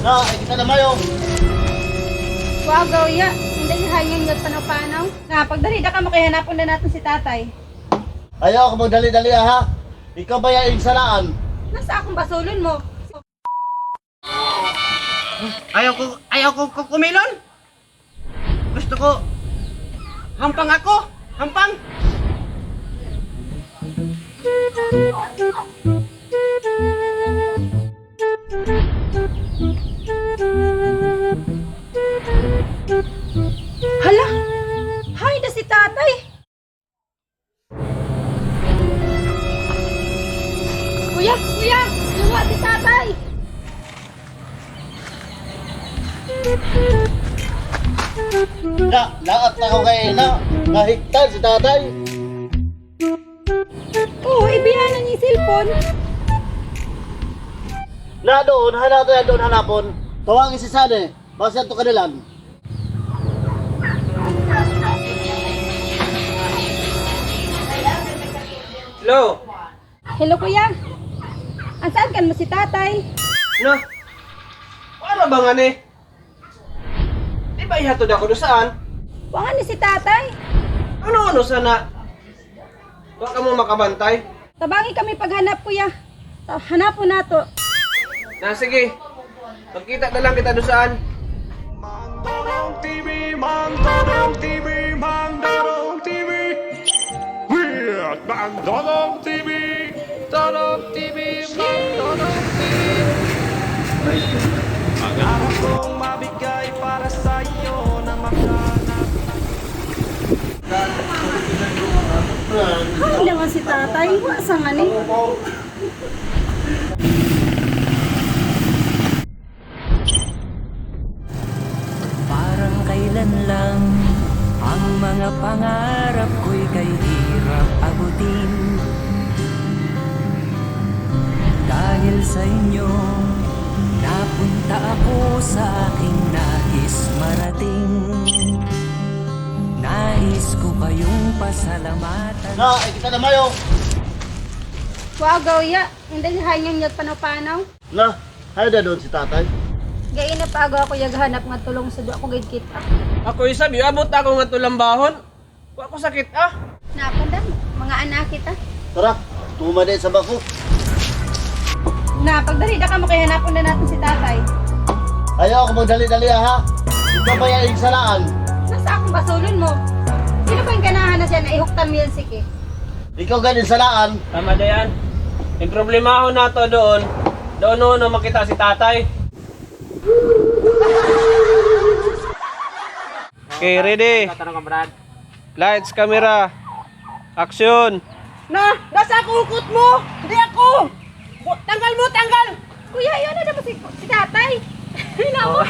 Na, ay kita na mayo. Wagaw ya, hindi hangin yun panaw-panaw. Nga, pagdali ka mo kaya hanapon na natin si tatay. Ayaw ako magdali-dali ha. Ikaw ba yung salaan? Nasa akong basulon mo. Ayaw ko kumilon. Gusto ko hampang ako. Hampang. Hala! Hay na si tatay! Kuya! Luwa si tatay! Na, laat na ako kay na. Nahigtan si tatay. Oo, ibiyanan niya yung cellphone. Na doon, hanapon. Tawagin si Sane. Basta ito kanilan. Hello. Hello kuya! Ansaan kan mo si tatay? Na. Para ba nga ni? Di ba ihatod ako doon saan? Wangan ni si tatay? Ano sana? Huwag ka mo makabantay. Tabangi kami paghanap kuya. Hanapon nato. Na sige. Magkita na lang kita doon saan. Mandorong TV, Mandorong TV, Mandorong TV. Weird Mandorong TV, Mandorong TV, Mandorong TV. Pangarap kong mabigay para sa iyo na makahanap. Hay naman si tatay. Wasa nga ni. Parang kailan lang ang mga pangarap ko'y kay hirap abutin. Dahil sa inyo, napunta ako sa aking nais marating. Nais ko kayong pasalamatan. Na, ay kita na mayo. Wagaw ya, hindi hangin yun panaw-panaw. Na, hay na doon si tatay. Gaya na pa ako yaghanap nga tulong sa duwa ko gid kita. Ako isabi, abot ako nga tulambahon. Huwag ko sakit Napandan, mga anak kita. Tara, tumaday sa bako. Na, pagdali ka mo kaya hanapon na natin si tatay. Ayaw ako magdali-dali ha. Ikaw ba yung salaan? Nasa akong basulon mo. Sino ba yung ganahan na siya na ihuktan music eh? Ikaw ganin salaan. Tama dayan. Yung problema ko na to doon. Doon makita si tatay. Okay, ready? Lights, camera. Action. Na, nasa ukot mo! Hindi ako! Tanggal mo, tanggal! Kuya, yun na naman si tatay. Hinawa.